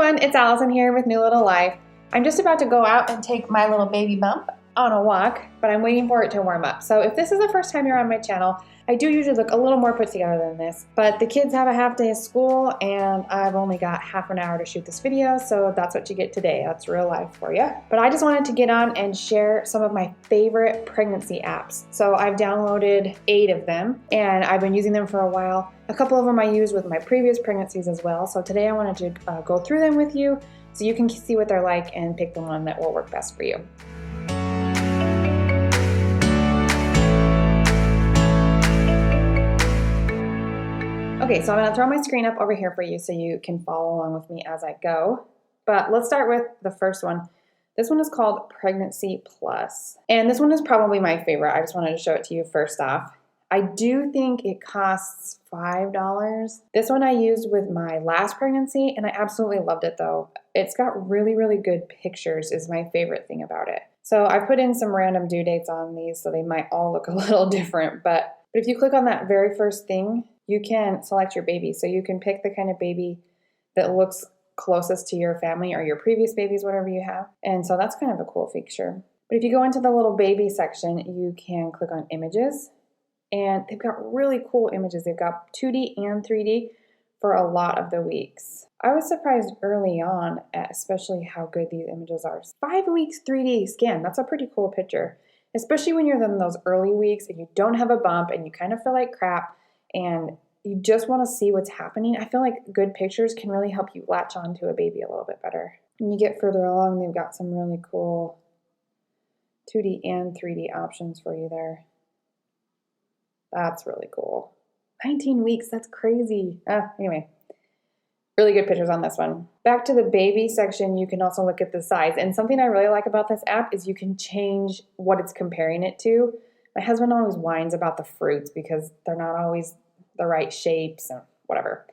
everyone, it's Allison here with New Little Life. I'm just about to go out and take my little baby bump on a walk, but I'm waiting for it to warm up. So if this is the first time you're on my channel, I do usually look a little more put together than this, but the kids have a half day of school and I've only got half an hour to shoot this video, so that's what you get today. That's real life for you. But I just wanted to get on and share some of my favorite pregnancy apps. So I've downloaded 8 of them and I've been using them for a while. A couple of them I used with my previous pregnancies as well. So today I wanted to go through them with you so you can see what they're like and pick the one that will work best for you. Okay, so I'm gonna throw my screen up over here for you so you can follow along with me as I go. But let's start with the first one. This one is called Pregnancy Plus. And this one is probably my favorite. I just wanted to show it to you first off. I do think it costs $5. This one I used with my last pregnancy and I absolutely loved it though. It's got really, really good pictures is my favorite thing about it. So I put in some random due dates on these so they might all look a little different. But if you click on that very first thing, you can select your baby. So you can pick the kind of baby that looks closest to your family or your previous babies, whatever you have. And so that's kind of a cool feature. But if you go into the little baby section, you can click on images. And they've got really cool images. They've got 2D and 3D for a lot of the weeks. I was surprised early on at especially how good these images are. 5 weeks 3D scan, that's a pretty cool picture. Especially when you're in those early weeks and you don't have a bump and you kind of feel like crap and you just want to see what's happening. I feel like good pictures can really help you latch onto a baby a little bit better. When you get further along, they've got some really cool 2D and 3D options for you there. That's really cool. 19 weeks, that's crazy. Anyway, really good pictures on this one. Back to the baby section, you can also look at the size. And something I really like about this app is you can change what it's comparing it to. My husband always whines about the fruits because they're not always the right shapes and whatever.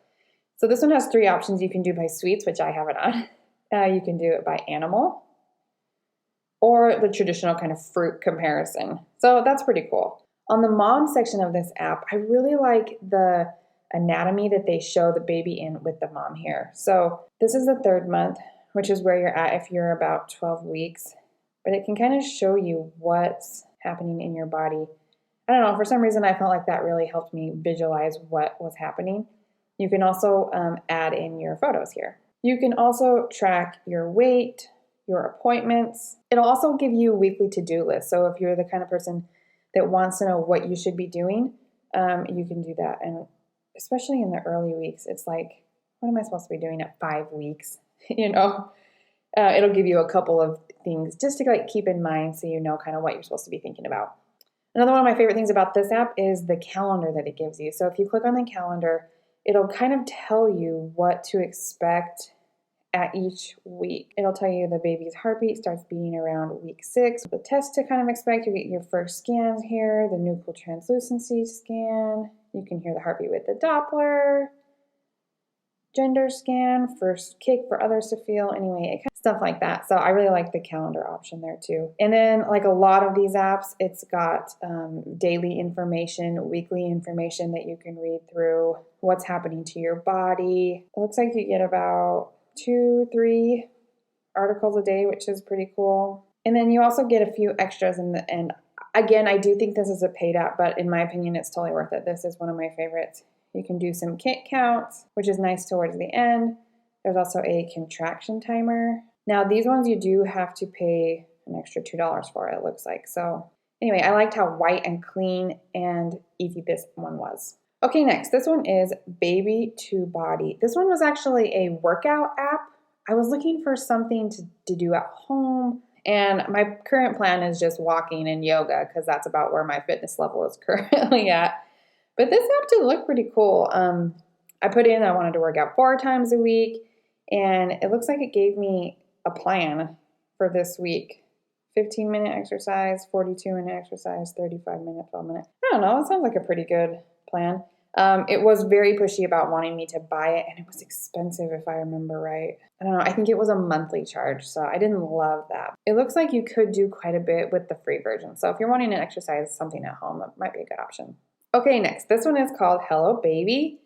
So this one has 3 options. You can do by sweets, which I have it on. You can do it by animal or the traditional kind of fruit comparison. So that's pretty cool. On the mom section of this app, I really like the anatomy that they show the baby in with the mom here. So this is the 3rd month, which is where you're at if you're about 12 weeks. But it can kind of show you what's happening in your body. I don't know, for some reason I felt like that really helped me visualize what was happening. You can also add in your photos here. You can also track your weight, your appointments. It'll also give you a weekly to-do list. So if you're the kind of person that wants to know what you should be doing, you can do that. And especially in the early weeks, it's like, what am I supposed to be doing at 5 weeks? It'll give you a couple of things just to like keep in mind so you know kind of what you're supposed to be thinking about. Another one of my favorite things about this app is the calendar that it gives you. So if you click on the calendar, it'll kind of tell you what to expect at each week. It'll tell you the baby's heartbeat starts beating around week 6. The test to kind of expect, you get your first scans here, the nuchal translucency scan. You can hear the heartbeat with the Doppler, gender scan, first kick for others to feel. Anyway, stuff like that. So I really like the calendar option there too. And then like a lot of these apps, it's got daily information, weekly information that you can read through, what's happening to your body. It looks like you get about 2-3 articles a day, which is pretty cool. And then you also get a few extras and again, I do think this is a paid app, but in my opinion, it's totally worth it. This is one of my favorites. You can do some kick counts, which is nice towards the end. There's also a contraction timer. Now, these ones you do have to pay an extra $2 for, it looks like. So anyway, I liked how white and clean and easy this one was. Okay, next, this one is Baby to Body. This one was actually a workout app. I was looking for something to do at home, and my current plan is just walking and yoga because that's about where my fitness level is currently at. But this app did look pretty cool. I put in I wanted to work out 4 times a week, and it looks like it gave me a plan for this week. 15-minute exercise, 42-minute exercise, 35-minute, 12-minute. I don't know, it sounds like a pretty good plan. It was very pushy about wanting me to buy it, and it was expensive if I remember right. I don't know, I think it was a monthly charge, so I didn't love that. It looks like you could do quite a bit with the free version, so if you're wanting to exercise something at home, that might be a good option. Okay, next, this one is called Hello Baby,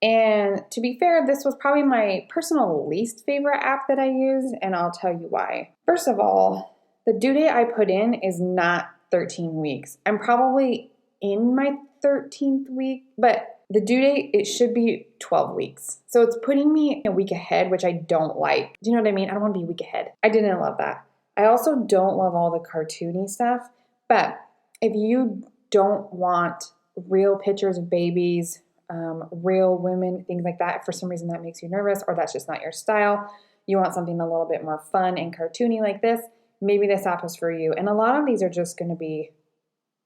And to be fair, this was probably my personal least favorite app that I use, and I'll tell you why. First of all, the due date I put in is not 13 weeks. I'm probably in my 13th week, but the due date, it should be 12 weeks. So it's putting me a week ahead, which I don't like. Do you know what I mean? I don't want to be a week ahead. I didn't love that. I also don't love all the cartoony stuff, but if you don't want real pictures of babies, real women, things like that, if for some reason that makes you nervous or that's just not your style, you want something a little bit more fun and cartoony like this, maybe this app is for you. And a lot of these are just going to be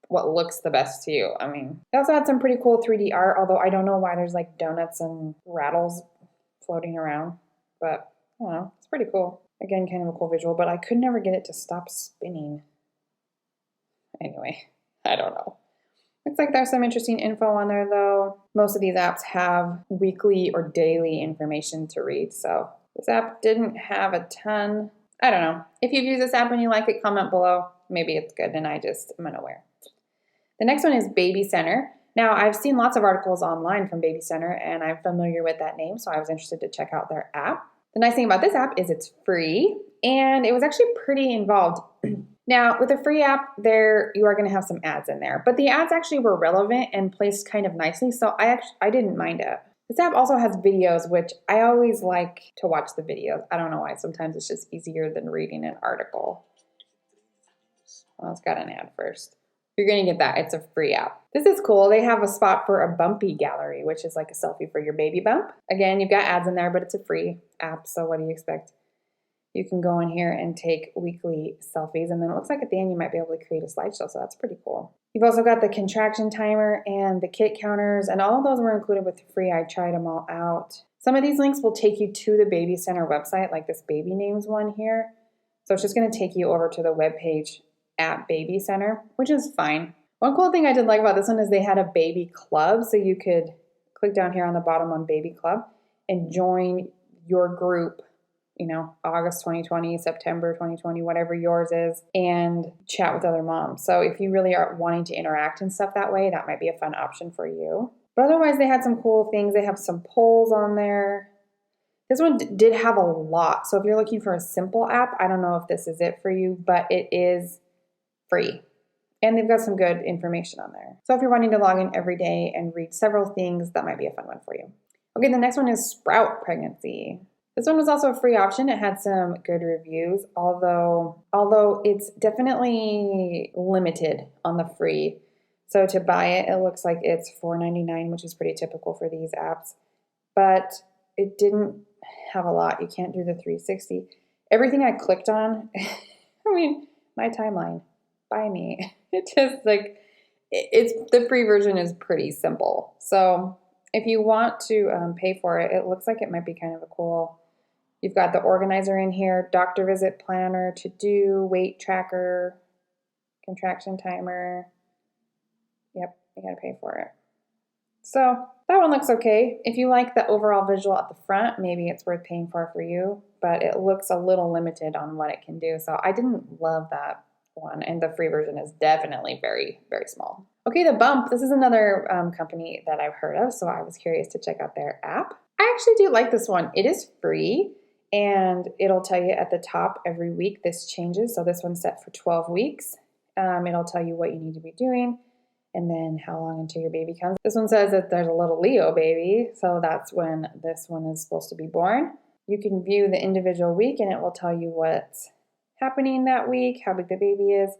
what looks the best to you. I mean, they also had some pretty cool 3D art, although I don't know why there's like donuts and rattles floating around, but I don't know, it's pretty cool. Again, kind of a cool visual, but I could never get it to stop spinning. Anyway, I don't know. Looks like there's some interesting info on there though. Most of these apps have weekly or daily information to read, so this app didn't have a ton. I don't know. If you've used this app and you like it, comment below. Maybe it's good and I just am unaware. The next one is BabyCenter. Now, I've seen lots of articles online from BabyCenter and I'm familiar with that name, so I was interested to check out their app. The nice thing about this app is it's free and it was actually pretty involved. Now, with a free app, you are going to have some ads in there, but the ads actually were relevant and placed kind of nicely, so I didn't mind it. This app also has videos, which I always like to watch the videos. I don't know why. Sometimes it's just easier than reading an article. Well, it's got an ad first. You're going to get that. It's a free app. This is cool. They have a spot for a bumpy gallery, which is like a selfie for your baby bump. Again, you've got ads in there, but it's a free app, so what do you expect? You can go in here and take weekly selfies, and then it looks like at the end you might be able to create a slideshow, so that's pretty cool. You've also got the contraction timer and the kit counters, and all of those were included with the free. I tried them all out. Some of these links will take you to the BabyCenter website, like this baby names one here. So it's just going to take you over to the webpage at BabyCenter, which is fine. One cool thing I did like about this one is they had a baby club, so you could click down here on the bottom on baby club and join your group, you know, August 2020, September 2020, whatever yours is, and chat with other moms. So if you really are wanting to interact and stuff that way, that might be a fun option for you. But otherwise, they had some cool things. They have some polls on there. This one did have a lot. So if you're looking for a simple app, I don't know if this is it for you, but it is free. And they've got some good information on there. So if you're wanting to log in every day and read several things, that might be a fun one for you. Okay, the next one is Sprout Pregnancy. This one was also a free option. It had some good reviews, although it's definitely limited on the free. So to buy it, it looks like it's $4.99, which is pretty typical for these apps. But it didn't have a lot. You can't do the 360. Everything I clicked on, I mean, my timeline, buy me. It just like, the free version is pretty simple. So if you want to pay for it, it looks like it might be kind of a cool. You've got the organizer in here, doctor visit planner, to-do, weight tracker, contraction timer. Yep, you gotta pay for it. So that one looks okay. If you like the overall visual at the front, maybe it's worth paying for you, but it looks a little limited on what it can do. So I didn't love that one, and the free version is definitely very, very small. Okay, the Bump. This is another company that I've heard of, so I was curious to check out their app. I actually do like this one. It is free. And it'll tell you at the top every week this changes. So this one's set for 12 weeks. It'll tell you what you need to be doing and then how long until your baby comes. This one says that there's a little Leo baby. So that's when this one is supposed to be born. You can view the individual week and it will tell you what's happening that week, how big the baby is.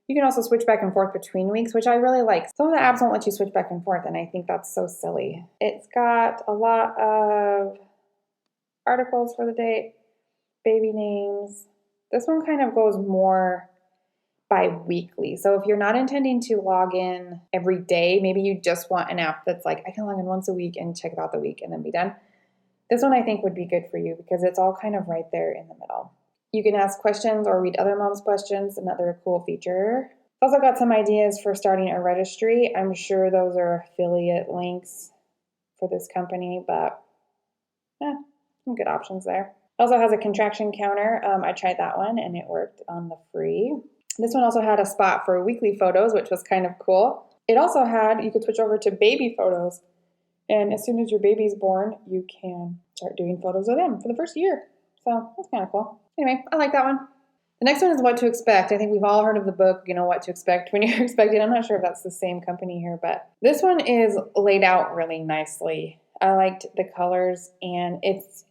You can also switch back and forth between weeks, which I really like. Some of the apps won't let you switch back and forth, and I think that's so silly. It's got a lot of articles for the date, baby names. This one kind of goes more bi-weekly. So if you're not intending to log in every day, maybe you just want an app that's like, I can log in once a week and check about the week and then be done. This one I think would be good for you because it's all kind of right there in the middle. You can ask questions or read other moms' questions, another cool feature. Also got some ideas for starting a registry. I'm sure those are affiliate links for this company, but some good options there. Also has a contraction counter. I tried that one and it worked on the free. This one also had a spot for weekly photos, which was kind of cool. It also had, you could switch over to baby photos And as soon as your baby's born, you can start doing photos of them for the first year. So that's kind of cool. Anyway, I like that one. The next one is What to Expect. I think we've all heard of the book, What to Expect When You're Expecting. I'm not sure if that's the same company here, but this one is laid out really nicely. I liked the colors, and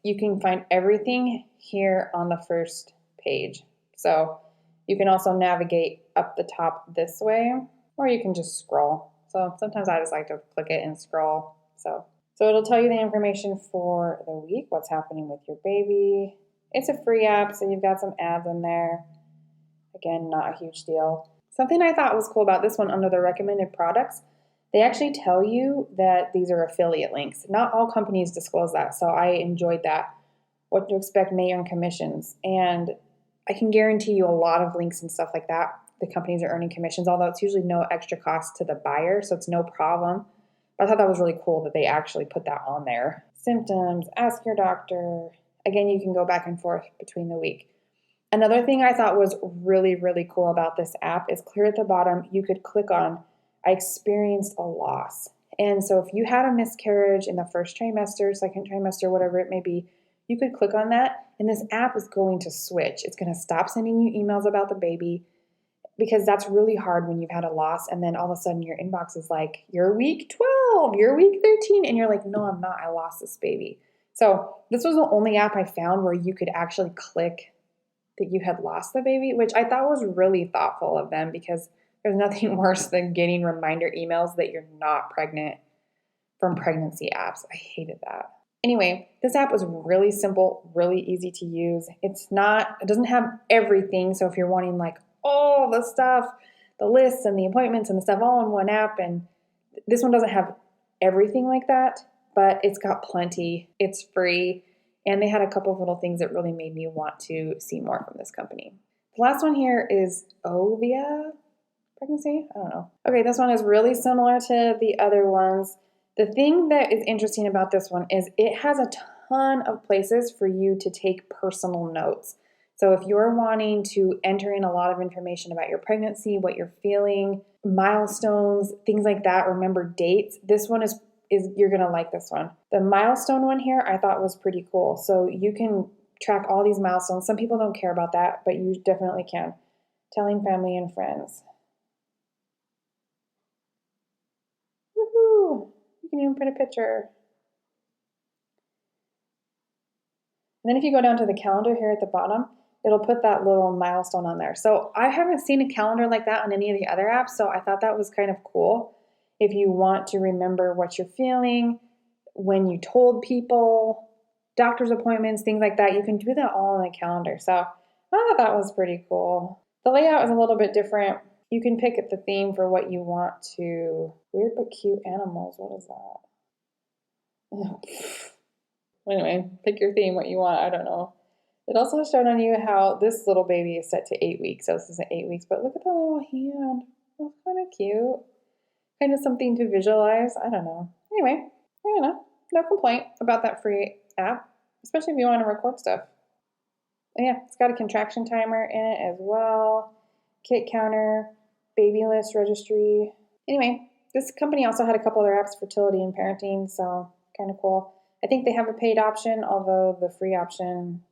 you can find everything here on the first page. So you can also navigate up the top this way, or you can just scroll. So sometimes I just like to click it and scroll. So it'll tell you the information for the week, what's happening with your baby. It's a free app, so you've got some ads in there. Again, not a huge deal. Something I thought was cool about this one, under the recommended products, they actually tell you that these are affiliate links. Not all companies disclose that, so I enjoyed that. What to Expect may earn commissions. And I can guarantee you a lot of links and stuff like that, the companies are earning commissions, although it's usually no extra cost to the buyer, so it's no problem. But I thought that was really cool that they actually put that on there. Symptoms, ask your doctor. Again, you can go back and forth between the week. Another thing I thought was really, really cool about this app is clear at the bottom, you could click on, I experienced a loss. And so if you had a miscarriage in the first trimester, second trimester, whatever it may be, you could click on that, and this app is going to switch. It's going to stop sending you emails about the baby, because that's really hard when you've had a loss, and then all of a sudden your inbox is like, you're week 12, you're week 13, and you're like, no, I'm not, I lost this baby. So this was the only app I found where you could actually click that you had lost the baby, which I thought was really thoughtful of them, because there's nothing worse than getting reminder emails that you're not pregnant from pregnancy apps. I hated that. Anyway, this app was really simple, really easy to use. It doesn't have everything. So if you're wanting like all the stuff, the lists and the appointments and the stuff all in one app, and this one doesn't have everything like that, but it's got plenty. It's free. And they had a couple of little things that really made me want to see more from this company. The last one here is Ovia Pregnancy. I don't know. Okay, this one is really similar to the other ones. The thing that is interesting about this one is it has a ton of places for you to take personal notes. So if you're wanting to enter in a lot of information about your pregnancy, what you're feeling, milestones, things like that, remember dates, this one is you're going to like this one. The milestone one here I thought was pretty cool. So you can track all these milestones. Some people don't care about that, but you definitely can. Telling family and friends. Woohoo! You can even put a picture. And then if you go down to the calendar here at the bottom, it'll put that little milestone on there. So I haven't seen a calendar like that on any of the other apps, so I thought that was kind of cool. If you want to remember what you're feeling, when you told people, doctor's appointments, things like that, you can do that all on the calendar. So I thought that was pretty cool. The layout is a little bit different. You can pick the theme for what you want to. Weird but cute animals. What is that? Anyway, pick your theme, what you want. I don't know. It also showed on you how this little baby is set to 8 weeks. So this isn't 8 weeks, but look at the little hand. That's kind of cute. Kind of something to visualize. I don't know. Anyway, no complaint about that free app, especially if you want to record stuff. And yeah, it's got a contraction timer in it as well, kit counter, baby list registry. Anyway, this company also had a couple other apps, fertility and parenting, so kind of cool. I think they have a paid option, although the free option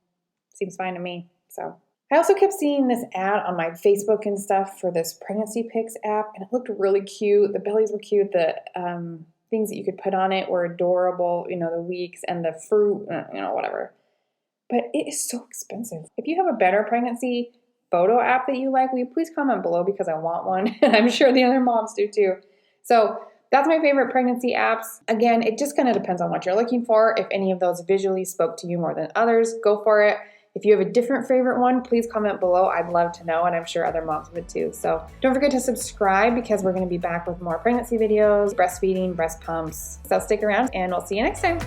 seems fine to me. So I also kept seeing this ad on my Facebook and stuff for this pregnancy pics app, and it looked really cute. The bellies were cute. The things that you could put on it were adorable, the weeks and the fruit, whatever. But it is so expensive. If you have a better pregnancy photo app that you like, will you please comment below, because I want one. And I'm sure the other moms do too. So that's my favorite pregnancy apps. Again, it just kind of depends on what you're looking for. If any of those visually spoke to you more than others, go for it. If you have a different favorite one, please comment below. I'd love to know, and I'm sure other moms would too. So don't forget to subscribe, because we're going to be back with more pregnancy videos, breastfeeding, breast pumps. So stick around, and we'll see you next time.